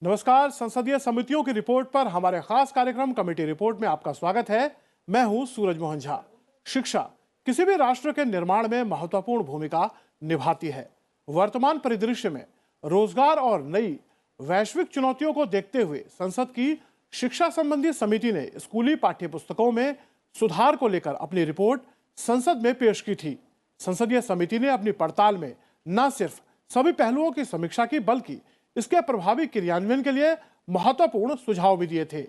नमस्कार। संसदीय समितियों की रिपोर्ट पर हमारे खास कार्यक्रम कमेटी रिपोर्ट में आपका स्वागत है। मैं हूं सूरज मोहन झा। शिक्षा किसी भी राष्ट्र के निर्माण में महत्वपूर्ण भूमिका निभाती है। वर्तमान परिदृश्य में रोजगार और नई वैश्विक चुनौतियों को देखते हुए संसद की शिक्षा संबंधी समिति ने स्कूली पाठ्यपुस्तकों में सुधार को लेकर अपनी रिपोर्ट संसद में पेश की थी। संसदीय समिति ने अपनी पड़ताल में न सिर्फ सभी पहलुओं की समीक्षा की, बल्कि इसके प्रभावी क्रियान्वयन के लिए महत्वपूर्ण सुझाव भी दिए थे।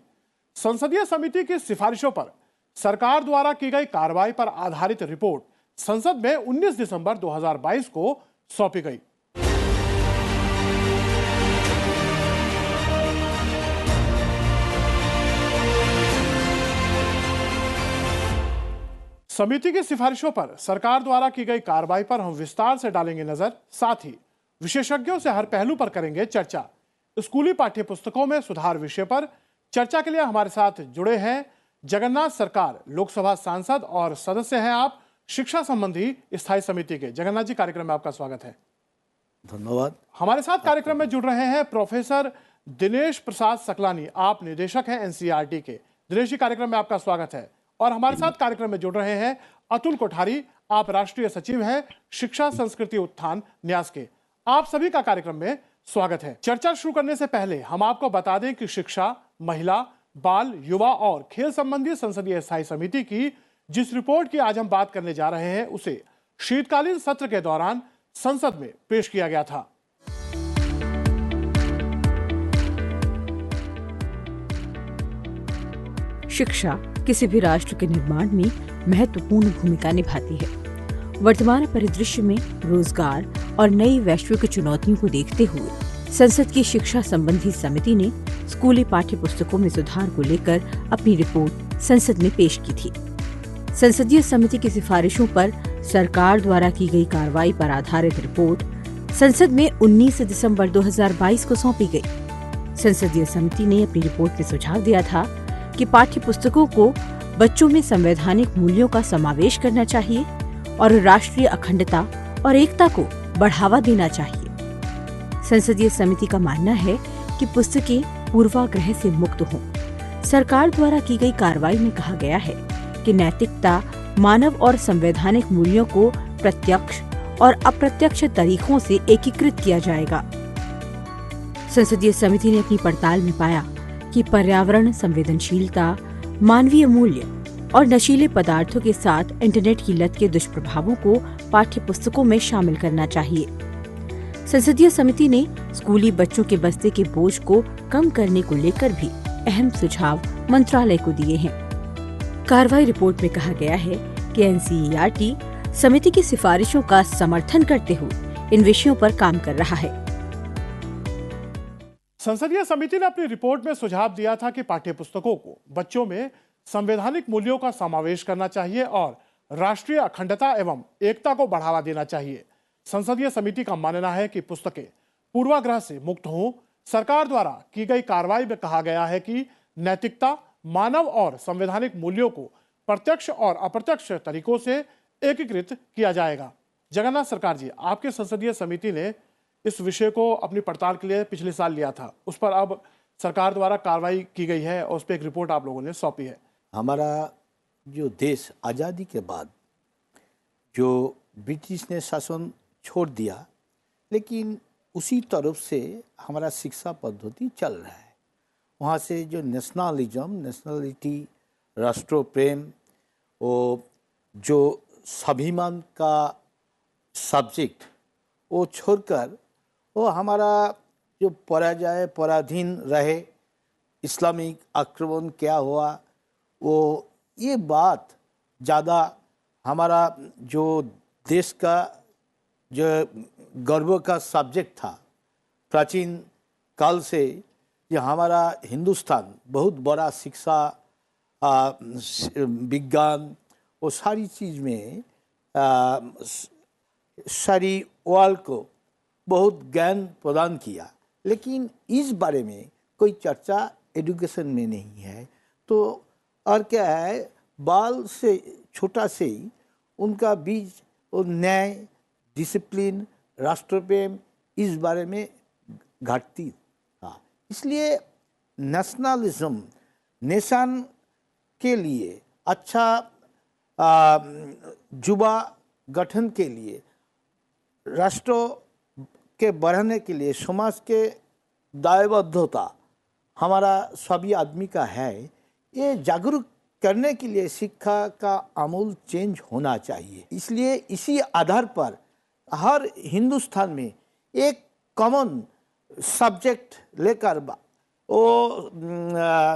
संसदीय समिति की सिफारिशों पर सरकार द्वारा की गई कार्रवाई पर आधारित रिपोर्ट संसद में 19 दिसंबर 2022 को सौंपी गई। समिति की सिफारिशों पर सरकार द्वारा की गई कार्रवाई पर हम विस्तार से डालेंगे नजर, साथ ही विशेषज्ञों से हर पहलू पर करेंगे चर्चा। स्कूली पाठ्यपुस्तकों में सुधार विषय पर चर्चा के लिए हमारे साथ जुड़े हैं जगन्नाथ सरकार, लोकसभा सांसद और सदस्य हैं आप शिक्षा संबंधी स्थायी समिति के। जगन्नाथ जी, कार्यक्रम में आपका स्वागत है। धन्यवाद। हमारे साथ कार्यक्रम में जुड़ रहे हैं प्रोफेसर दिनेश प्रसाद सकलानी, आप निदेशक हैं एनसीईआरटी के। दिनेश जी, कार्यक्रम में आपका स्वागत है। और हमारे साथ कार्यक्रम में जुड़ रहे हैं अतुल कोठारी, आप राष्ट्रीय सचिव हैं शिक्षा संस्कृति उत्थान न्यास के। आप सभी का कार्यक्रम में स्वागत है। चर्चा शुरू करने से पहले हम आपको बता दें कि शिक्षा, महिला, बाल, युवा और खेल संबंधी संसदीय स्थायी समिति की जिस रिपोर्ट की आज हम बात करने जा रहे हैं, उसे शीतकालीन सत्र के दौरान संसद में पेश किया गया था। शिक्षा किसी भी राष्ट्र के निर्माण में महत्वपूर्ण भूमिका निभाती है। वर्तमान परिदृश्य में रोजगार और नई वैश्विक चुनौतियों को देखते हुए संसद की शिक्षा संबंधी समिति ने स्कूली पाठ्यपुस्तकों में सुधार को लेकर अपनी रिपोर्ट संसद में पेश की थी। संसदीय समिति की सिफारिशों पर सरकार द्वारा की गई कार्रवाई पर आधारित रिपोर्ट संसद में 19 दिसंबर 2022 को सौंपी गई। संसदीय समिति ने अपनी रिपोर्ट में सुझाव दिया था कि पाठ्यपुस्तकों को बच्चों में संवैधानिक मूल्यों का समावेश करना चाहिए और राष्ट्रीय अखंडता और एकता को बढ़ावा देना चाहिए। संसदीय समिति का मानना है कि पुस्तकें पूर्वाग्रह से मुक्त हों। सरकार द्वारा की गई कार्रवाई में कहा गया है कि नैतिकता, मानव और संवैधानिक मूल्यों को प्रत्यक्ष और अप्रत्यक्ष तरीकों से एकीकृत किया जाएगा। संसदीय समिति ने अपनी पड़ताल में पाया कि पर्यावरण संवेदनशीलता, मानवीय मूल्य और नशीले पदार्थों के साथ इंटरनेट की लत के दुष्प्रभावों को पाठ्यपुस्तकों में शामिल करना चाहिए। संसदीय समिति ने स्कूली बच्चों के बस्ते के बोझ को कम करने को लेकर भी अहम सुझाव मंत्रालय को दिए हैं। कार्रवाई रिपोर्ट में कहा गया है कि एनसीईआरटी समिति की सिफारिशों का समर्थन करते हुए इन विषयों पर काम कर रहा है। संसदीय समिति ने अपनी रिपोर्ट में सुझाव दिया था कि पाठ्यपुस्तकों को बच्चों में संवैधानिक मूल्यों का समावेश करना चाहिए और राष्ट्रीय अखंडता एवं एकता को बढ़ावा देना चाहिए। संसदीय समिति का मानना है कि पुस्तकें पूर्वाग्रह से मुक्त हों। सरकार द्वारा की गई कार्रवाई में कहा गया है कि नैतिकता, मानव और संवैधानिक मूल्यों को प्रत्यक्ष और अप्रत्यक्ष तरीकों से एकीकृत किया जाएगा। जगन्नाथ सरकार जी, आपके संसदीय समिति ने इस विषय को अपनी पड़ताल के लिए पिछले साल लिया था, उस पर अब सरकार द्वारा कार्रवाई की गई है और उस पर एक रिपोर्ट आप लोगों ने सौंपी है। हमारा जो देश आज़ादी के बाद जो ब्रिटिश ने शासन छोड़ दिया, लेकिन उसी तरफ से हमारा शिक्षा पद्धति चल रहा है। वहाँ से जो नेशनलिज्म, नेशनलिटी, राष्ट्र प्रेम, वो जो स्वाभिमान का सब्जेक्ट वो छोड़कर वो हमारा जो पराजय, पराधीन रहे, इस्लामिक आक्रमण क्या हुआ, वो ये बात ज़्यादा हमारा जो देश का जो गर्व का सब्जेक्ट था प्राचीन काल से, ये हमारा हिंदुस्तान बहुत बड़ा शिक्षा, विज्ञान वो सारी चीज़ में सारी वर्ल्ड को बहुत ज्ञान प्रदान किया, लेकिन इस बारे में कोई चर्चा एजुकेशन में नहीं है। तो और क्या है, बाल से छोटा से ही उनका बीज और न्याय, डिसिप्लिन, राष्ट्र प्रेम, इस बारे में घाटती था। इसलिए नेशनलिज्म, नेशन के लिए अच्छा युवा गठन के लिए, राष्ट्र के बढ़ने के लिए, समाज के दायबद्धता हमारा सभी आदमी का है। ये जागरूक करने के लिए शिक्षा का आमूल चेंज होना चाहिए। इसलिए इसी आधार पर हर हिंदुस्तान में एक कॉमन सब्जेक्ट लेकर वो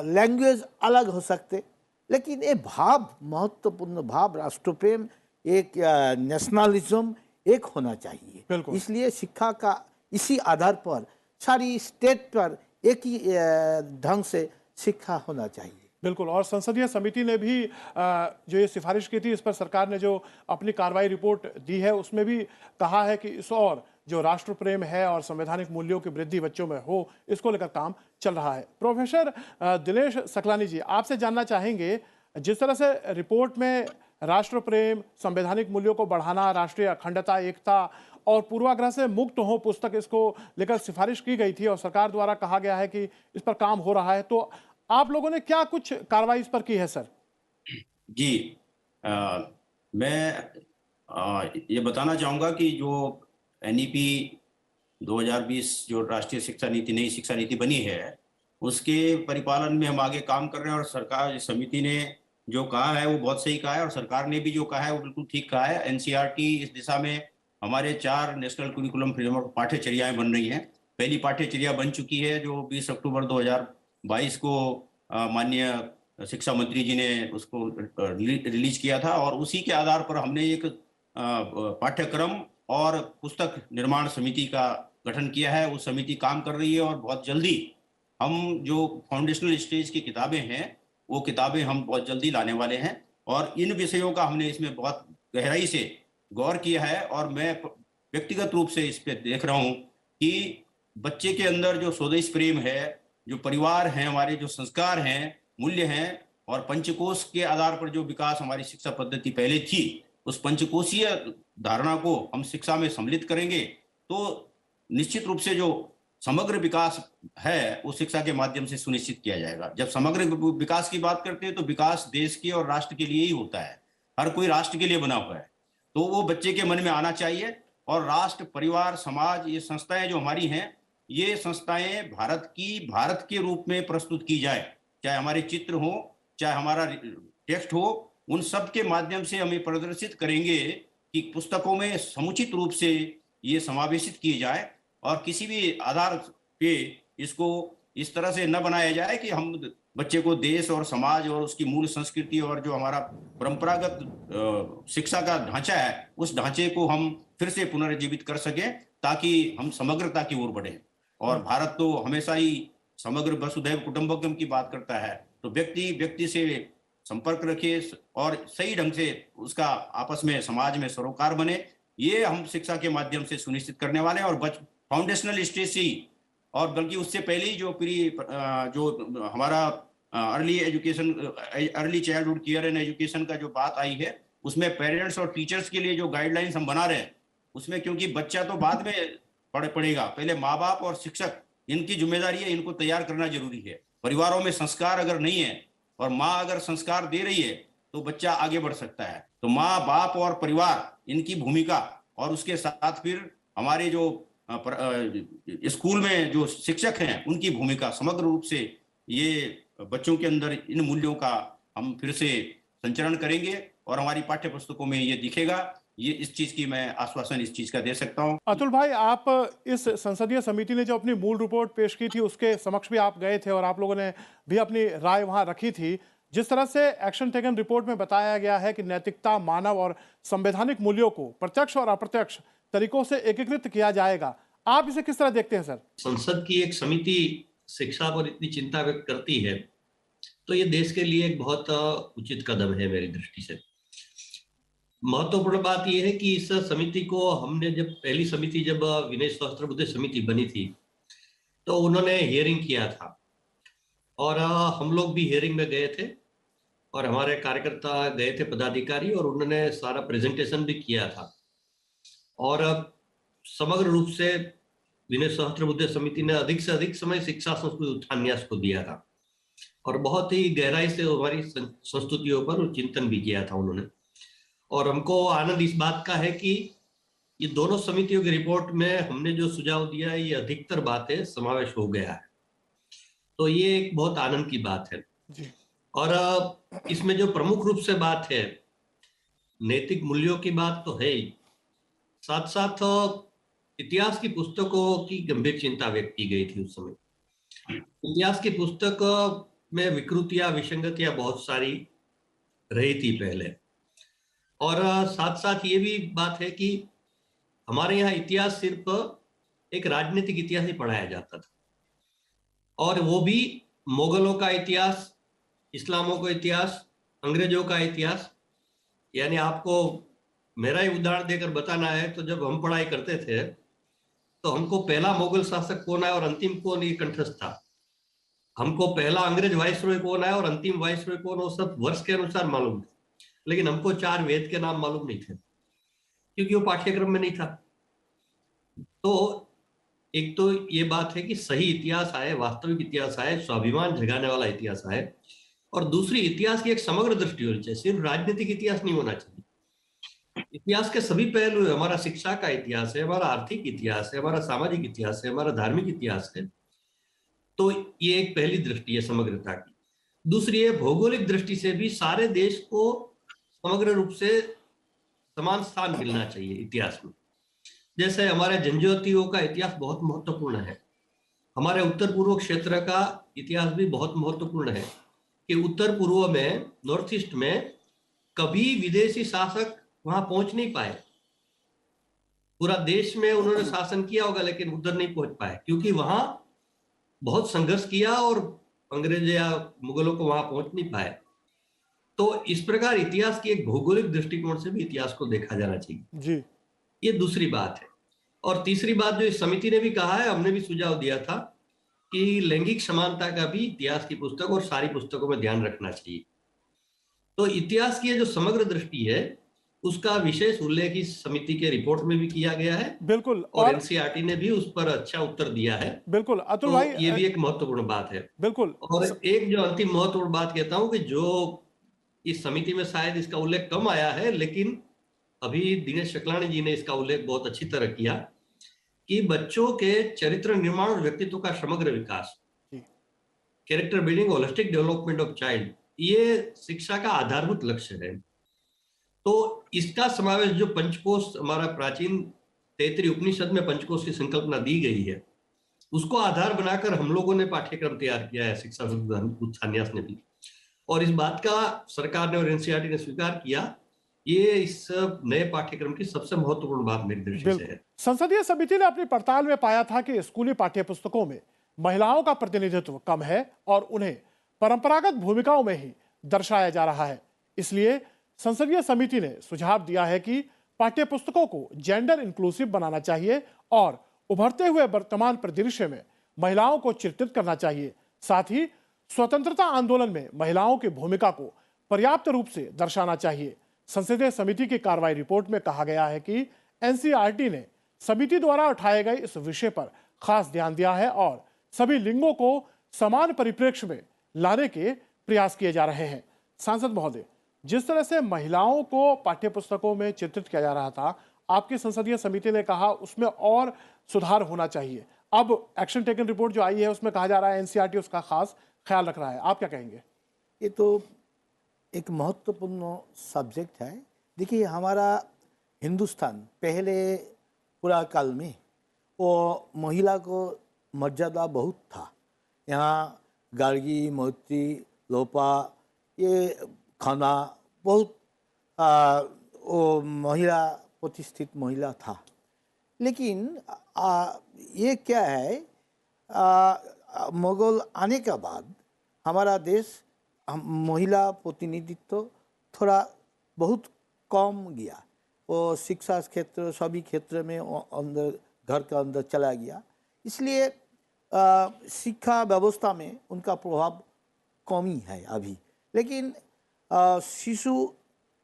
लैंग्वेज अलग हो सकते, लेकिन ये भाव, महत्वपूर्ण भाव, राष्ट्र प्रेम, एक नेशनलिज्म एक होना चाहिए। बिल्कुल। इसलिए शिक्षा का इसी आधार पर सारी स्टेट पर एक ही ढंग से शिक्षा होना चाहिए। बिल्कुल। और संसदीय समिति ने भी जो ये सिफारिश की थी, इस पर सरकार ने जो अपनी कार्रवाई रिपोर्ट दी है उसमें भी कहा है कि इस और जो राष्ट्र प्रेम है और संवैधानिक मूल्यों की वृद्धि बच्चों में हो, इसको लेकर काम चल रहा है। प्रोफेसर दिनेश सकलानी जी, आपसे जानना चाहेंगे, जिस तरह से रिपोर्ट में राष्ट्र प्रेम, संवैधानिक मूल्यों को बढ़ाना, राष्ट्रीय अखंडता, एकता और पूर्वाग्रह से मुक्त हो पुस्तक, इसको लेकर सिफारिश की गई थी और सरकार द्वारा कहा गया है कि इस पर काम हो रहा है, तो आप लोगों ने क्या कुछ कार्रवाई इस पर की है सर? जी, मैं ये बताना चाहूँगा कि जो एनईपी 2020 जो राष्ट्रीय शिक्षा नीति, नई शिक्षा नीति बनी है, उसके परिपालन में हम आगे काम कर रहे हैं और सरकार, समिति ने जो कहा है वो बहुत सही कहा है और सरकार ने भी जो कहा है वो बिल्कुल ठीक कहा है। एनसीईआरटी इस दिशा में हमारे 4 नेशनल करिकुलम फ्रेमवर्क पाठ्यचर्याएं बन रही हैं। पहली पाठ्यचर्या बन चुकी है जो 20 अक्टूबर 2022 को माननीय शिक्षा मंत्री जी ने उसको रिलीज किया था और उसी के आधार पर हमने एक पाठ्यक्रम और पुस्तक निर्माण समिति का गठन किया है। वो समिति काम कर रही है और बहुत जल्दी हम जो फाउंडेशनल स्टेज की किताबें हैं वो किताबें हम बहुत जल्दी लाने वाले हैं और इन विषयों का हमने इसमें बहुत गहराई से गौर किया है और मैं व्यक्तिगत रूप से इस पे देख रहा हूँ कि बच्चे के अंदर जो स्वदेश प्रेम है, जो परिवार है, हमारे जो संस्कार हैं, मूल्य हैं और पंचकोश के आधार पर जो विकास हमारी शिक्षा पद्धति पहले थी, उस पंचकोशीय धारणा को हम शिक्षा में सम्मिलित करेंगे तो निश्चित रूप से जो समग्र विकास है वो शिक्षा के माध्यम से सुनिश्चित किया जाएगा। जब समग्र विकास की बात करते हैं तो विकास देश के और राष्ट्र के लिए ही होता है। हर कोई राष्ट्र के लिए बना हुआ है, तो वो बच्चे के मन में आना चाहिए। और राष्ट्र, परिवार, समाज, ये संस्थाएं जो हमारी हैं, ये संस्थाएं भारत के रूप में प्रस्तुत की जाए, चाहे हमारे चित्र हो, चाहे हमारा टेक्स्ट हो, उन सब के माध्यम से हम ये प्रदर्शित करेंगे कि पुस्तकों में समुचित रूप से ये समावेशित किए जाए और किसी भी आधार पे इसको इस तरह से न बनाया जाए कि हम बच्चे को देश और समाज और उसकी मूल संस्कृति और जो हमारा परंपरागत शिक्षा का ढांचा है, उस ढांचे को हम फिर से पुनर्जीवित कर सकें ताकि हम समग्रता की ओर बढ़े। और भारत तो हमेशा ही समग्र वसुधैव कुटुंबकम की बात करता है, तो व्यक्ति से संपर्क रखे और सही ढंग से उसका आपस में समाज में सरोकार बने, ये हम शिक्षा के माध्यम से सुनिश्चित करने वाले हैं। और फाउंडेशनल स्टेज से ही और बल्कि उससे पहले ही जो हमारा early education, early childhood care and education का जो बात आई है, उसमें पेरेंट्स और टीचर्स के लिए जो गाइडलाइंस हम बना रहे हैं, उसमें क्योंकि बच्चा तो बाद में पड़ेगा, पहले माँ बाप और शिक्षक, इनकी जिम्मेदारी है, इनको तैयार करना जरूरी है। परिवारों में संस्कार अगर नहीं है और माँ अगर संस्कार दे रही है तो बच्चा आगे बढ़ सकता है। तो माँ बाप और परिवार, इनकी भूमिका और उसके साथ फिर हमारे जो स्कूल में जो शिक्षक हैं उनकी भूमिका, समग्र रूप से ये बच्चों के अंदर इन मूल्यों का हम फिर से संचरण करेंगे और हमारी पाठ्य पुस्तकों में ये दिखेगा। ये इस चीज की मैं आश्वासन इस चीज का दे सकता हूं। अतुल भाई, आप इस संसदीय समिति ने जो अपनी मूल रिपोर्ट पेश की थी उसके समक्ष भी आप गए थे और आप लोगों ने भी अपनी राय वहां रखी थी। जिस तरह से एक्शन टेकन रिपोर्ट में बताया गया है कि नैतिकता, मानव और संवैधानिक मूल्यों को प्रत्यक्ष और अप्रत्यक्ष तरीकों से एकीकृत किया जाएगा, आप इसे किस तरह देखते हैं सर? संसद की एक समिति शिक्षा पर इतनी चिंता व्यक्त करती है तो ये देश के लिए एक बहुत उचित कदम है मेरी दृष्टि से। महत्वपूर्ण बात यह है कि इस समिति को हमने पहली समिति जब विनय सहस्त्रबुद्धे समिति बनी थी तो उन्होंने हियरिंग किया था और हम लोग भी हियरिंग में गए थे और हमारे कार्यकर्ता गए थे, पदाधिकारी, और उन्होंने सारा प्रेजेंटेशन भी किया था। और समग्र रूप से विनय सहस्त्रबुद्धे समिति ने अधिक से अधिक समय शिक्षा संस्कृति उत्थान्यास को दिया था और बहुत ही गहराई से हमारी संस्कृतियों पर चिंतन भी किया था उन्होंने। और हमको आनंद इस बात का है कि ये दोनों समितियों की रिपोर्ट में हमने जो सुझाव दिया है ये अधिकतर बातें समावेश हो गया है, तो ये एक बहुत आनंद की बात है जी। और इसमें जो प्रमुख रूप से बात है नैतिक मूल्यों की बात तो है ही, साथ साथ इतिहास की पुस्तकों की गंभीर चिंता व्यक्त की गई थी उस समय। इतिहास की पुस्तक में विकृतियां विसंगतियां बहुत सारी रही थी पहले, और साथ साथ ये भी बात है कि हमारे यहाँ इतिहास सिर्फ एक राजनीतिक इतिहास ही पढ़ाया जाता था, और वो भी मुगलों का इतिहास, इस्लामों का इतिहास, अंग्रेजों का इतिहास। यानी आपको मेरा ही उदाहरण देकर बताना है तो जब हम पढ़ाई करते थे तो हमको पहला मुगल शासक कौन है और अंतिम कौन ये कंठस्थ था। हमको पहला अंग्रेज वाइसरॉय कौन है और अंतिम वाइसरॉय कौन, वो सब वर्ष के अनुसार मालूम थे, लेकिन हमको 4 वेद के नाम मालूम नहीं थे क्योंकि वो पाठ्यक्रम में नहीं था। तो एक तो ये बात है कि सही इतिहास आए, वास्तविक इतिहास आए, स्वाभिमान जगाने वाला इतिहास आए, और दूसरी इतिहास की एक समग्र दृष्टि होनी चाहिए, सिर्फ राजनीतिक इतिहास नहीं होना चाहिए। इतिहास के सभी पहलू है, हमारा शिक्षा का इतिहास है, हमारा आर्थिक इतिहास है, हमारा सामाजिक इतिहास है, हमारा धार्मिक इतिहास है। तो ये एक पहली दृष्टि है समग्रता की। दूसरी है भौगोलिक दृष्टि से भी सारे देश को समग्र रूप से समान स्थान मिलना चाहिए इतिहास में। जैसे हमारे जनजातियों का इतिहास बहुत महत्वपूर्ण है, हमारे उत्तर पूर्व क्षेत्र का इतिहास भी बहुत महत्वपूर्ण है कि उत्तर पूर्व में, नॉर्थ ईस्ट में कभी विदेशी शासक वहां पहुंच नहीं पाए। पूरा देश में उन्होंने शासन किया होगा लेकिन उधर नहीं पहुंच पाए क्योंकि वहां बहुत संघर्ष किया और अंग्रेज या मुगलों को वहां पहुंच नहीं पाए। तो इस प्रकार इतिहास की एक भौगोलिक दृष्टिकोण से भी इतिहास को देखा जाना चाहिए जी। ये दूसरी बात है। और तीसरी बात जो इस समिति ने भी कहा है, हमने भी सुझाव दिया था कि लैंगिक समानता का भी इतिहास की पुस्तक और सारी पुस्तकों में ध्यान रखना चाहिए। तो इतिहास की जो समग्र दृष्टि है उसका विशेष उल्लेख इस समिति के रिपोर्ट में भी किया गया है, बिल्कुल। और एनसीईआरटी ने भी उस पर अच्छा उत्तर दिया है। बिल्कुल अतुल तो भाई, ये भी एक महत्वपूर्ण बात है। बिल्कुल। और एक जो अंतिम महत्वपूर्ण बात कहता हूं कि जो इस समिति में शायद इसका उल्लेख कम आया है, लेकिन अभी दिनेश शुक्लानी जी ने इसका उल्लेख बहुत अच्छी तरह किया कि बच्चों के चरित्र निर्माण और व्यक्तित्व का समग्र विकास, character building, holistic development of child, ये शिक्षा का आधारभूत लक्ष्य है। तो इसका समावेश जो पंचकोश, हमारा प्राचीन तैतृय उपनिषद में पंचकोश की संकल्पना दी गई है, उसको आधार बनाकर हम लोगों ने पाठ्यक्रम तैयार किया है, शिक्षा उत्थान्यास ने भी, और इस बात का सरकार ने और एनसीईआरटी ने स्वीकार किया। ये इस नए पाठ्यक्रम की सबसे महत्वपूर्ण बात मेरी दृष्टि से है। संसदीय समिति ने अपनी पड़ताल में पाया था कि स्कूली पाठ्यपुस्तकों में महिलाओं का प्रतिनिधित्व कम है और उन्हें परंपरागत भूमिकाओं में ही दर्शाया जा रहा है। इसलिए संसदीय समिति ने सुझाव दिया है कि पाठ्यपुस्तकों को जेंडर इंक्लूसिव बनाना चाहिए और उभरते हुए वर्तमान परिदृश्य में महिलाओं को चित्रित करना चाहिए। साथ ही स्वतंत्रता आंदोलन में महिलाओं की भूमिका को पर्याप्त रूप से दर्शाना चाहिए। संसदीय समिति की कार्रवाई रिपोर्ट में कहा गया है कि एनसीईआरटी ने समिति द्वारा उठाए गए इस विषय पर खास ध्यान दिया है और सभी लिंगों को समान परिप्रेक्ष्य में लाने के प्रयास किए जा रहे हैं। सांसद महोदय, जिस तरह से महिलाओं को पाठ्यपुस्तकों में चित्रित किया जा रहा था, आपकी संसदीय समिति ने कहा उसमें और सुधार होना चाहिए। अब एक्शन टेकन रिपोर्ट जो आई है उसमें कहा जा रहा है एनसीईआरटी उसका खास ख्याल रख रहा है, आप क्या कहेंगे? ये तो एक महत्वपूर्ण सब्जेक्ट है। देखिए, हमारा हिंदुस्तान पहले पूरा काल में वो महिला को मर्यादा बहुत था। यहाँ गार्गी, मोती, लोपा, ये खाना बहुत वो महिला प्रतिष्ठित महिला था। लेकिन ये क्या है, मुगल आने के बाद हमारा देश महिला प्रतिनिधित्व थोड़ा बहुत कम गया। वो शिक्षा क्षेत्र, सभी क्षेत्र में अंदर, घर के अंदर चला गया। इसलिए शिक्षा व्यवस्था में उनका प्रभाव कम ही है अभी। लेकिन शिशु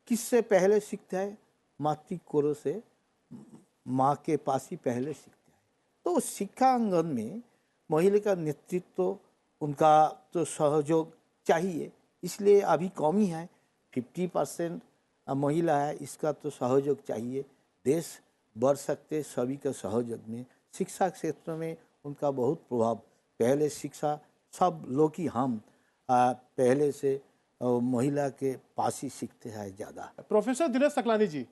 किससे पहले सीखता है? मातृ कोर से, माँ के पास ही पहले सीखता है। तो शिक्षा आंगन में महिला का नेतृत्व, उनका तो सहयोग चाहिए, इसलिए अभी कमी है। 50% महिला है, इसका तो सहयोग चाहिए। देश बढ़ सकते सभी के सहयोग में। शिक्षा क्षेत्र में उनका बहुत प्रभाव। पहले शिक्षा सब लोग ही हम पहले से महिला के पास ही सीखते हैं ज़्यादा। प्रोफेसर दिनेश सकलानी जी,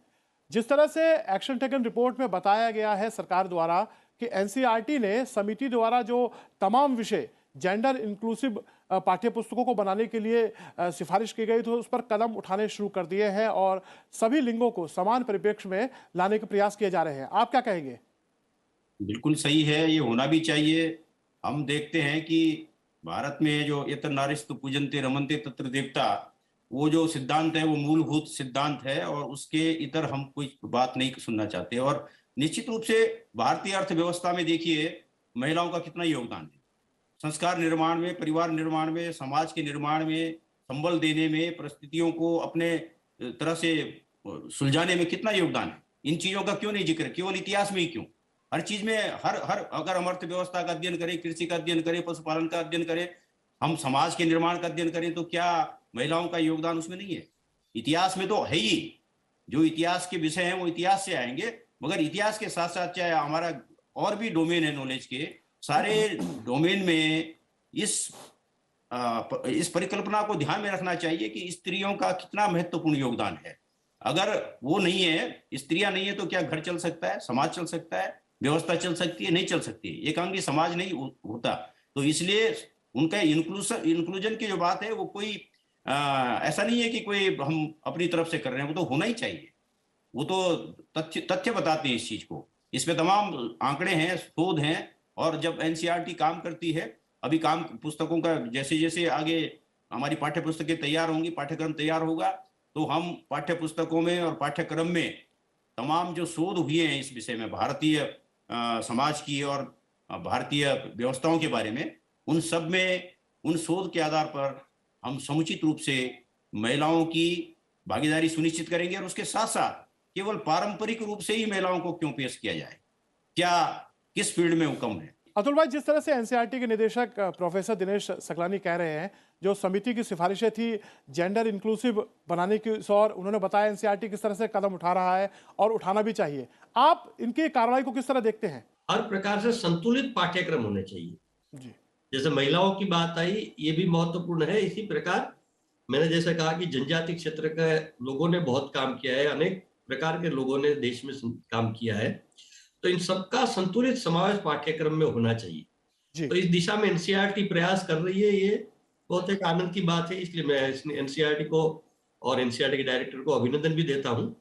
जिस तरह से एक्शन टेकन रिपोर्ट में बताया गया है सरकार द्वारा कि एनसीईआरटी ने समिति द्वारा जो तमाम विषय जेंडर इंक्लूसिव पाठ्य पुस्तकों को बनाने के लिए सिफारिश की गई, तो उस पर कदम उठाने शुरू कर दिए हैं और सभी लिंगों को समान परिप्रेक्ष्य में लाने के प्रयास किए जा रहे हैं। आप क्या कहेंगे? बिल्कुल सही है, ये होना भी चाहिए। हम देखते हैं कि भारत में जो यत्र नारीस्तु पूजन्ते रमन्ते तत्र देवता, वो जो सिद्धांत है वो मूलभूत सिद्धांत है और उसके इतर हम कोई बात नहीं सुनना चाहते। और निश्चित रूप से भारतीय अर्थव्यवस्था में देखिए महिलाओं का कितना योगदान है, संस्कार निर्माण में, परिवार निर्माण में, समाज के निर्माण में, संबल देने में, परिस्थितियों को अपने तरह से सुलझाने में कितना योगदान है। इन चीजों का क्यों नहीं जिक्र, केवल इतिहास में ही क्यों? हर चीज में, हर अगर हम अर्थव्यवस्था का अध्ययन करें, कृषि का अध्ययन करें, पशुपालन का अध्ययन करें, हम समाज के निर्माण का अध्ययन करें, तो क्या महिलाओं का योगदान उसमें नहीं है? इतिहास में तो है ही। जो इतिहास के विषय हैं वो इतिहास से आएंगे, मगर इतिहास के साथ साथ चाहे हमारा और भी डोमेन है नॉलेज के, सारे डोमेन में इस परिकल्पना को ध्यान में रखना चाहिए कि स्त्रियों का कितना महत्वपूर्ण योगदान है। अगर वो नहीं है, स्त्रियां नहीं है, तो क्या घर चल सकता है, समाज चल सकता है, व्यवस्था चल सकती है? नहीं चल सकती। एकांगी समाज नहीं होता। तो इसलिए उनका इंक्लूजन की जो बात है वो कोई ऐसा नहीं है कि कोई हम अपनी तरफ से कर रहे हैं, वो तो होना ही चाहिए। वो तो तथ्य बताते हैं इस चीज को। इसमें तमाम आंकड़े हैं, शोध हैं, और जब एनसीईआरटी काम करती है, अभी काम पुस्तकों का जैसे जैसे आगे हमारी पाठ्य पुस्तकें तैयार होंगी, पाठ्यक्रम तैयार होगा, तो हम पाठ्य पुस्तकों में और पाठ्यक्रम में तमाम जो शोध हुए हैं इस विषय में, भारतीय समाज की और भारतीय व्यवस्थाओं के बारे में, उन सब में, उन शोध के आधार पर हम समुचित रूप से महिलाओं की भागीदारी सुनिश्चित करेंगे। और उसके साथ साथ केवल पारंपरिक रूप से ही महिलाओं को क्यों पेश किया जाए, क्या किस फील्ड में वो कम है? अतुल भाई, जिस तरह से एनसीईआरटी के निदेशक प्रोफेसर दिनेश सकलानी कह रहे हैं, जो समिति की सिफारिशें थी जेंडर इंक्लूसिव बनाने की ओर, उन्होंने बताया एनसीईआरटी किस तरह से कदम उठा रहा है और उठाना भी चाहिए। आप इनकी कार्रवाई को किस तरह देखते हैं? हर प्रकार से संतुलित पाठ्यक्रम होने चाहिए जी। जैसे महिलाओं की बात आई, ये भी महत्वपूर्ण है। इसी प्रकार मैंने जैसे कहा कि जनजाति क्षेत्र के लोगों ने बहुत काम किया है, अनेक प्रकार के लोगों ने देश में काम किया है, तो इन सबका संतुलित समावेश पाठ्यक्रम में होना चाहिए। तो इस दिशा में एनसीईआरटी प्रयास कर रही है, ये बहुत एक आनंद की बात है। इसलिए मैं एनसीईआरटी को और एनसीईआरटी के डायरेक्टर को अभिनंदन भी देता हूँ।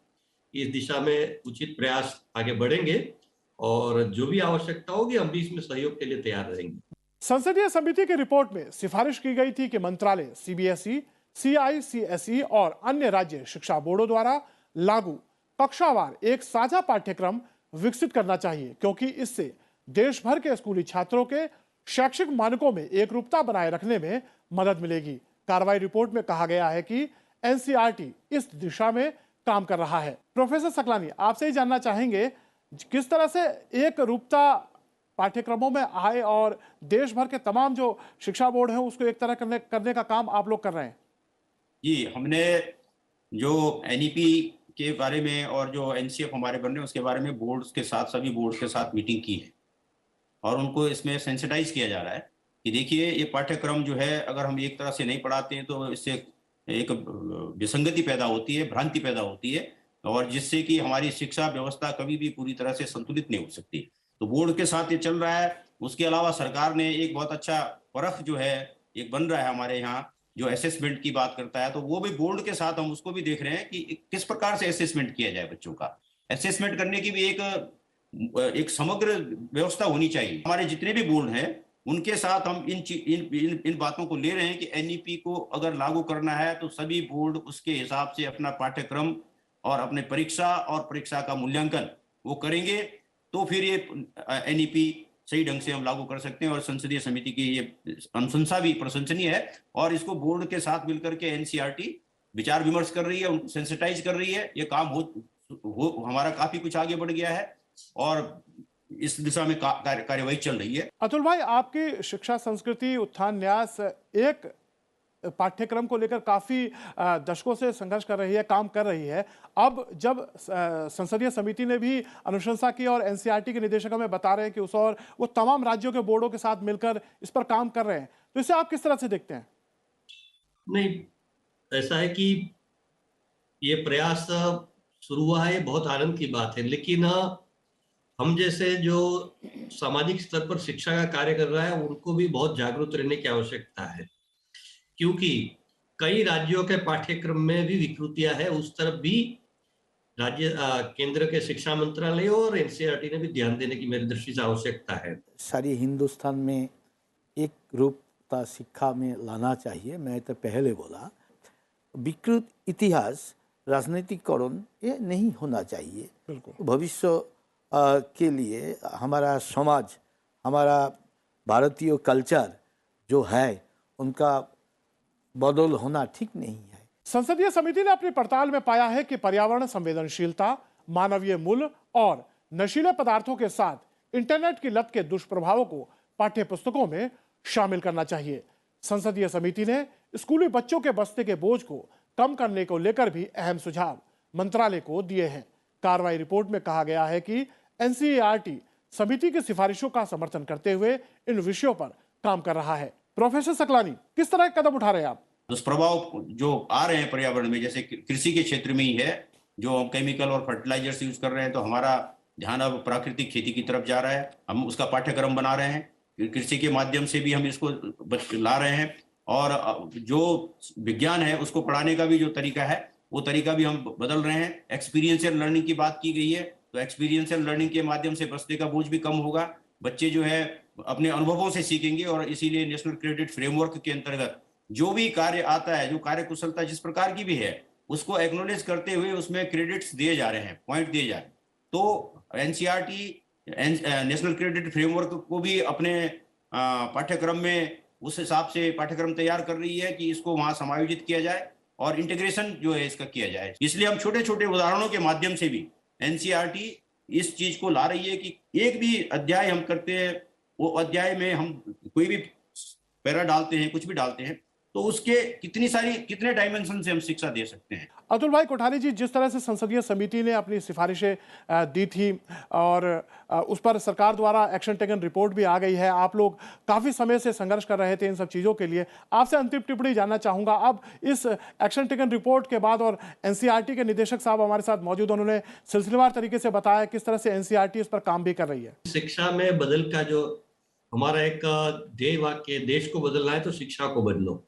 इस दिशा में उचित प्रयास आगे बढ़ेंगे और जो भी आवश्यकता होगी हम भी इसमें सहयोग के लिए तैयार रहेंगे। संसदीय समिति की रिपोर्ट में सिफारिश की गई थी कि मंत्रालय सीबीएसई, सीआईसीएसई और अन्य राज्य शिक्षा बोर्डों द्वारा लागू कक्षावार एक साझा पाठ्यक्रम विकसित करना चाहिए, क्योंकि इससे देश भर के स्कूली छात्रों के शैक्षिक मानकों में एकरूपता बनाए रखने में मदद मिलेगी। कार्रवाई रिपोर्ट में कहा गया है कि एनसीईआरटी इस दिशा में काम कर रहा है। प्रोफेसर सकलानी, आपसे ही जानना चाहेंगे किस तरह से एक रूपता पाठ्यक्रमों में आए और देश भर के तमाम जो शिक्षा बोर्ड है उसको एक तरह करने का काम आप लोग कर रहे हैं। जी, हमने जो एनईपी के बारे में और जो एनसीएफ हमारे बन रहे हैं उसके बारे में बोर्ड्स के साथ, सभी बोर्ड्स के साथ मीटिंग की है और उनको इसमें सेंसिटाइज किया जा रहा है कि देखिए ये पाठ्यक्रम जो है अगर हम एक तरह से नहीं पढ़ाते हैं तो इससे एक विसंगति पैदा होती है, भ्रांति पैदा होती है, और जिससे कि हमारी शिक्षा व्यवस्था कभी भी पूरी तरह से संतुलित नहीं हो सकती। तो बोर्ड के साथ ये चल रहा है। उसके अलावा सरकार ने एक बहुत अच्छा परख जो है एक बन रहा है हमारे यहाँ, जो असेसमेंट की बात करता है, तो वो भी बोर्ड के साथ हम उसको भी देख रहे हैं कि किस प्रकार से असेसमेंट किया जाए। बच्चों का असेसमेंट करने की भी एक समग्र व्यवस्था होनी चाहिए। हमारे जितने भी बोर्ड हैं उनके साथ हम इन बातों को ले रहे हैं कि एनईपी को अगर लागू करना है तो सभी बोर्ड उसके हिसाब से अपना पाठ्यक्रम और अपने परीक्षा का मूल्यांकन वो करेंगे, तो फिर ये एनईपी सही ढंग से हम लागू कर सकते हैं। और संसदीय समिति की ये अनुशंसा भी प्रशंसनीय है और इसको बोर्ड के साथ मिलकर के एनसीईआरटी विचार विमर्श कर रही है, उनको सेंसिटाइज कर रही है। ये काम हमारा काफी कुछ आगे बढ़ गया है और इस दिशा में कार्यवाही चल रही है। अतुल भाई, आपकी शिक्षा संस्कृति उत्थान न्यास एक पाठ्यक्रम को लेकर काफी दशकों से संघर्ष कर रही है, काम कर रही है। अब जब संसदीय समिति ने भी अनुशंसा की और एनसीईआरटी के निदेशक हमें बता रहे हैं कि वो तमाम राज्यों के बोर्डों के साथ मिलकर इस पर काम कर रहे हैं, तो इसे आप किस तरह से देखते हैं? नहीं, ऐसा है कि ये प्रयास शुरू हुआ है, ये बहुत आनंद की बात है, लेकिन हम जैसे जो सामाजिक स्तर पर शिक्षा का कार्य कर रहा है उनको भी बहुत जागरूक रहने की आवश्यकता है, क्योंकि कई राज्यों के पाठ्यक्रम में भी विकृतियां है। उस तरफ भी केंद्र के शिक्षा मंत्रालय और एनसीईआरटी ने भी ध्यान देने की मेरी दृष्टि से आवश्यकता है। सारी हिंदुस्तान में एक रूपता शिक्षा में लाना चाहिए। मैं तो पहले बोला, विकृत इतिहास, राजनीतिकरण ये नहीं होना चाहिए। बिल्कुल। भविष्य के लिए हमारा समाज, हमारा भारतीय कल्चर जो है उनका बदल होना ठीक नहीं है। संसदीय समिति ने अपनी पड़ताल में पाया है कि पर्यावरण संवेदनशीलता, मानवीय मूल्य और नशीले पदार्थों के साथ इंटरनेट की लत के दुष्प्रभावों को पाठ्य पुस्तकों में शामिल करना चाहिए। संसदीय समिति ने स्कूली बच्चों के बस्ते के बोझ को कम करने को लेकर भी अहम सुझाव मंत्रालय को दिए हैं। कार्रवाई रिपोर्ट में कहा गया है कि एनसीईआरटी समिति की सिफारिशों का समर्थन करते हुए इन विषयों पर काम कर रहा है। प्रोफेसर सकलानी, किस तरह के कदम उठा रहे हैं आप? दुष्प्रभाव जो आ रहे हैं पर्यावरण में, जैसे कृषि के क्षेत्र में ही है, जो हम केमिकल और फर्टिलाइजर्स यूज कर रहे हैं, तो हमारा ध्यान अब प्राकृतिक खेती की तरफ जा रहा है। हम उसका पाठ्यक्रम बना रहे हैं, कृषि के माध्यम से भी हम इसको ला रहे हैं, और जो विज्ञान है उसको पढ़ाने का भी जो तरीका है वो तरीका भी हम बदल रहे हैं। एक्सपीरियंशियल लर्निंग की बात की गई है, तो एक्सपीरियंशियल लर्निंग के माध्यम से बस्ते का बोझ भी कम होगा, बच्चे जो है अपने अनुभवों से सीखेंगे, और इसीलिए नेशनल क्रेडिट फ्रेमवर्क के अंतर्गत जो भी कार्य आता है, जो कार्य कुशलता जिस प्रकार की भी है, उसको एक्नोलेज करते हुए उसमें क्रेडिट्स दिए जा रहे हैं, पॉइंट दिए जा रहे हैं। तो एनसीईआरटी नेशनल क्रेडिट फ्रेमवर्क को भी अपने पाठ्यक्रम में उस हिसाब से पाठ्यक्रम तैयार कर रही है कि इसको वहां समायोजित किया जाए और इंटीग्रेशन जो है इसका किया जाए। इसलिए हम छोटे छोटे उदाहरणों के माध्यम से भी एनसीईआरटी इस चीज को ला रही है कि एक भी अध्याय हम करते हैं, वो अध्याय में हम कोई भी पैरा डालते हैं, कुछ भी डालते हैं, तो उसके कितने डायमेंशन से हम शिक्षा दे सकते हैं। अतुल भाई कोठारी जी, जिस तरह से संसदीय समिति ने अपनी सिफारिशें दी थी और उस पर सरकार द्वारा एक्शन टेकन रिपोर्ट भी आ गई है, आप लोग काफी समय से संघर्ष कर रहे थे इन सब चीजों के लिए। आपसे अंतिम टिप्पणी जानना चाहूंगा, अब इस एक्शन टेकन रिपोर्ट के बाद, और एनसीईआरटी के निदेशक साहब हमारे साथ मौजूद, उन्होंने सिलसिलेवार तरीके से बताया किस तरह से एनसीईआरटी इस पर काम भी कर रही है। शिक्षा में बदल का जो हमारा एक ध्येय वाक्य, देश को बदलना है तो शिक्षा को बदलो,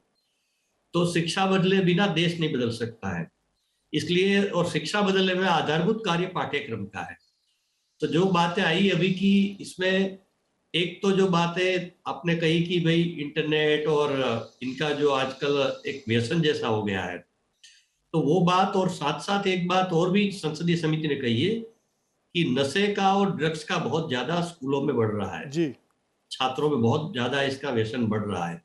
तो शिक्षा बदले बिना देश नहीं बदल सकता है। इसलिए, और शिक्षा बदलने में आधारभूत कार्य पाठ्यक्रम का है। तो जो बातें आई अभी की, इसमें एक तो जो बातें आपने कही कि भाई इंटरनेट और इनका जो आजकल एक व्यसन जैसा हो गया है, तो वो बात, और साथ साथ एक बात और भी संसदीय समिति ने कही है कि नशे का और ड्रग्स का बहुत ज्यादा स्कूलों में बढ़ रहा है जी। छात्रों में बहुत ज्यादा इसका व्यसन बढ़ रहा है,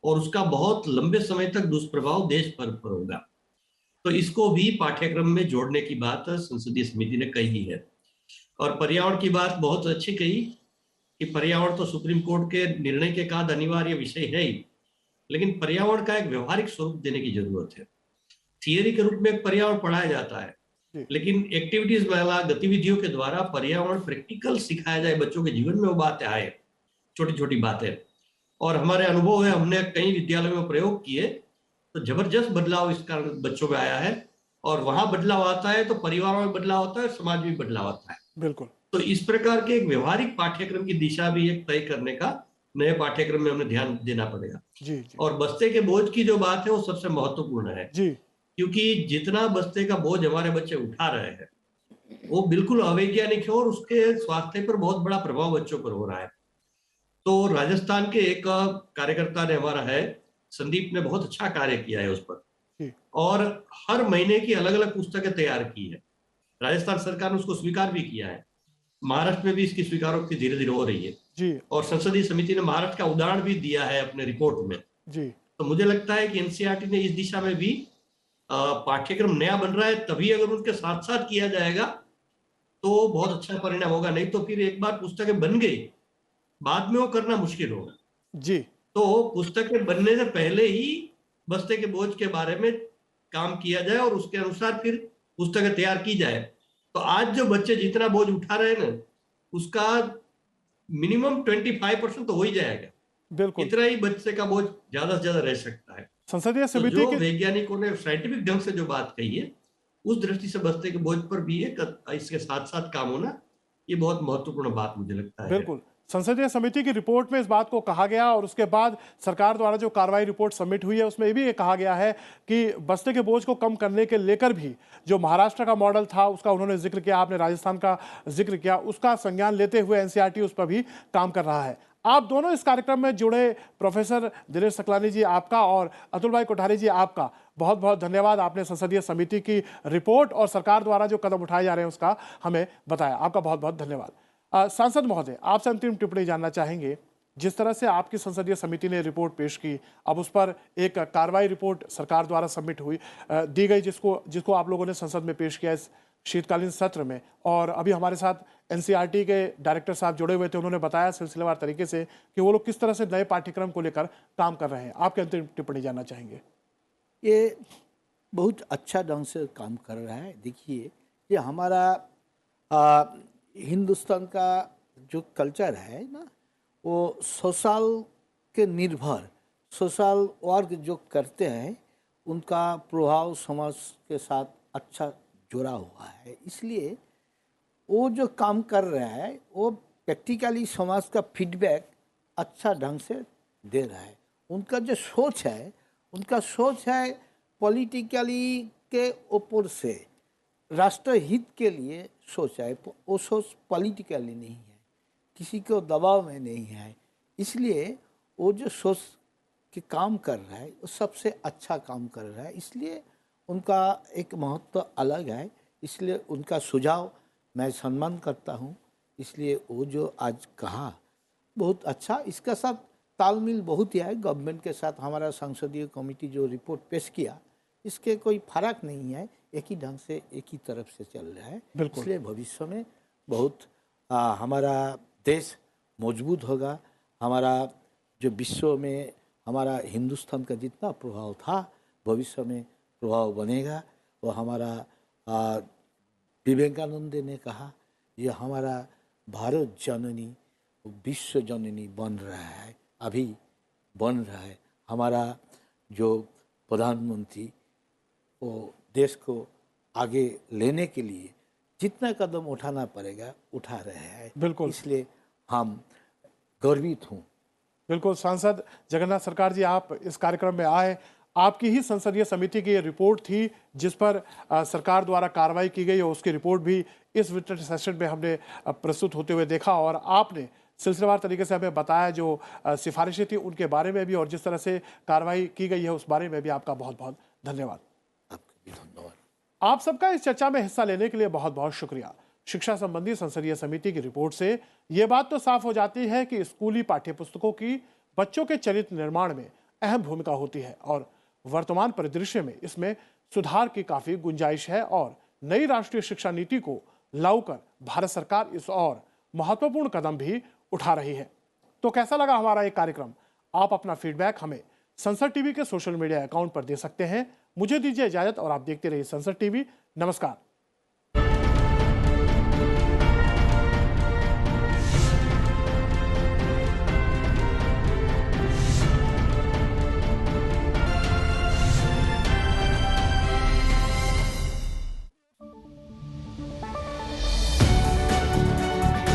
और उसका बहुत लंबे समय तक दुष्प्रभाव देश भर पर होगा। तो इसको भी पाठ्यक्रम में जोड़ने की बात संसदीय समिति ने कही है। और पर्यावरण की बात बहुत अच्छी कही कि पर्यावरण तो सुप्रीम कोर्ट के निर्णय के बाद अनिवार्य विषय है ही, लेकिन पर्यावरण का एक व्यवहारिक स्वरूप देने की जरूरत है। थियरी के रूप में पर्यावरण पढ़ाया जाता है, लेकिन एक्टिविटीज वाला गतिविधियों के द्वारा पर्यावरण प्रैक्टिकल सिखाया जाए, बच्चों के जीवन में वो बातें आए, छोटी छोटी बातें। और हमारे अनुभव है, हमने कई विद्यालयों में प्रयोग किए, तो जबरदस्त बदलाव इस कारण बच्चों में आया है, और वहां बदलाव आता है तो परिवार में बदलाव होता है, समाज में बदलाव आता है। बिल्कुल। तो इस प्रकार के एक व्यवहारिक पाठ्यक्रम की दिशा भी एक तय करने का नए पाठ्यक्रम में हमें ध्यान देना पड़ेगा। जी। और बस्ते के बोझ की जो बात है वो सबसे महत्वपूर्ण है जी। क्योंकि जितना बस्ते का बोझ हमारे बच्चे उठा रहे हैं वो बिल्कुल अवैज्ञानिक है, और उसके स्वास्थ्य पर बहुत बड़ा प्रभाव बच्चों पर हो रहा है। तो राजस्थान के एक कार्यकर्ता ने, हमारा है संदीप ने, बहुत अच्छा कार्य किया है उस पर, और हर महीने की अलग अलग पुस्तकें तैयार की है। राजस्थान सरकार ने उसको स्वीकार भी किया है। महाराष्ट्र में भी इसकी स्वीकारोक्ति धीरे धीरे हो रही है जी। और संसदीय समिति ने महाराष्ट्र का उदाहरण भी दिया है अपने रिपोर्ट में जी। तो मुझे लगता है कि एनसीईआरटी ने इस दिशा में भी पाठ्यक्रम नया बन रहा है, तभी अगर उनके साथ साथ किया जाएगा तो बहुत अच्छा परिणाम होगा। नहीं तो फिर एक बार पुस्तकें बन गई, बाद में वो करना मुश्किल होगा। जी तो पुस्तकें बनने से पहले ही बस्ते के बोझ के बारे में काम किया जाए और उसके अनुसार फिर पुस्तकें तैयार की जाए। तो आज जो बच्चे जितना बोझ उठा रहे हैं ना, उसका मिनिमम 25% तो हो ही जाएगा। बिल्कुल। इतना ही बच्चे का बोझ ज्यादा से ज्यादा रह सकता है। संसदीय तो समिति जो के वैज्ञानिकों ने साइंटिफिक ढंग से जो बात कही है, उस दृष्टि से बस्ते के बोझ पर भी इसके साथ साथ काम होना, ये बहुत महत्वपूर्ण बात मुझे लगता है। बिल्कुल, संसदीय समिति की रिपोर्ट में इस बात को कहा गया और उसके बाद सरकार द्वारा जो कार्रवाई रिपोर्ट सबमिट हुई है उसमें भी ये कहा गया है कि बस्ते के बोझ को कम करने के लेकर भी जो महाराष्ट्र का मॉडल था उसका उन्होंने जिक्र किया, आपने राजस्थान का जिक्र किया, उसका संज्ञान लेते हुए एनसीईआरटी उस पर भी काम कर रहा है। आप दोनों इस कार्यक्रम में जुड़े प्रोफेसर दिनेश सकलानी जी आपका और अतुल भाई कोठारी जी आपका बहुत बहुत धन्यवाद। आपने संसदीय समिति की रिपोर्ट और सरकार द्वारा जो कदम उठाए जा रहे हैं उसका हमें बताया, आपका बहुत बहुत धन्यवाद। सांसद महोदय, आपसे अंतिम टिप्पणी जानना चाहेंगे। जिस तरह से आपकी संसदीय समिति ने रिपोर्ट पेश की, अब उस पर एक कार्रवाई रिपोर्ट सरकार द्वारा सबमिट हुई, दी गई, जिसको आप लोगों ने संसद में पेश किया इस शीतकालीन सत्र में, और अभी हमारे साथ एनसीईआरटी के डायरेक्टर साहब जुड़े हुए थे, उन्होंने बताया सिलसिलेवार तरीके से कि वो लोग किस तरह से नए पाठ्यक्रम को लेकर काम कर रहे हैं। आपके अंतिम टिप्पणी जानना चाहेंगे। ये बहुत अच्छा ढंग से काम कर रहा है। देखिए, ये हमारा हिंदुस्तान का जो कल्चर है ना, वो सोशल के निर्भर, सोशल वर्क जो करते हैं उनका प्रभाव समाज के साथ अच्छा जुड़ा हुआ है। इसलिए वो जो काम कर रहा है वो प्रैक्टिकली समाज का फीडबैक अच्छा ढंग से दे रहा है। उनका जो सोच है, उनका सोच है पॉलिटिकली के ऊपर से राष्ट्र हित के लिए सोच है। वो सोच पॉलिटिकली नहीं है, किसी को दबाव में नहीं है। इसलिए वो जो सोच के काम कर रहा है वो सबसे अच्छा काम कर रहा है। इसलिए उनका एक महत्व अलग है। इसलिए उनका सुझाव मैं सम्मान करता हूँ। इसलिए वो जो आज कहा बहुत अच्छा, इसका साथ तालमेल बहुत ही है गवर्नमेंट के साथ। हमारा संसदीय कमेटी जो रिपोर्ट पेश किया, इसके कोई फर्क नहीं है, एक ही ढंग से एक ही तरफ से चल रहा है। इसलिए भविष्य में बहुत हमारा देश मजबूत होगा। हमारा जो विश्व में हमारा हिंदुस्तान का जितना प्रभाव था, भविष्य में प्रभाव बनेगा। वो हमारा विवेकानंद ने कहा, ये हमारा भारत जननी विश्व जननी बन रहा है, अभी बन रहा है। हमारा जो प्रधानमंत्री वो देश को आगे लेने के लिए जितना कदम उठाना पड़ेगा उठा रहे हैं। बिल्कुल, इसलिए हम गर्वित हूँ। बिल्कुल। सांसद जगन्नाथ सरकार जी, आप इस कार्यक्रम में आए, आपकी ही संसदीय समिति की ये रिपोर्ट थी जिस पर सरकार द्वारा कार्रवाई की गई और उसकी रिपोर्ट भी इस विंटर सेशन में हमने प्रस्तुत होते हुए देखा और आपने सिलसिलेवार तरीके से हमें बताया जो सिफारिशें थी उनके बारे में भी और जिस तरह से कार्रवाई की गई है उस बारे में भी। आपका बहुत बहुत धन्यवाद। आपका भी धन्यवाद। आप सबका इस चर्चा में हिस्सा लेने के लिए बहुत बहुत शुक्रिया। शिक्षा संबंधी संसदीय समिति की रिपोर्ट से ये बात तो साफ हो जाती है कि स्कूली पाठ्यपुस्तकों की बच्चों के चरित्र निर्माण में अहम भूमिका होती है और वर्तमान परिदृश्य में इसमें सुधार की काफी गुंजाइश है और नई राष्ट्रीय शिक्षा नीति को लागू कर भारत सरकार इस और महत्वपूर्ण कदम भी उठा रही है। तो कैसा लगा हमारा ये कार्यक्रम? आप अपना फीडबैक हमें संसद टीवी के सोशल मीडिया अकाउंट पर दे सकते हैं। मुझे दीजिए इजाजत और आप देखते रहिए संसद टीवी। नमस्कार।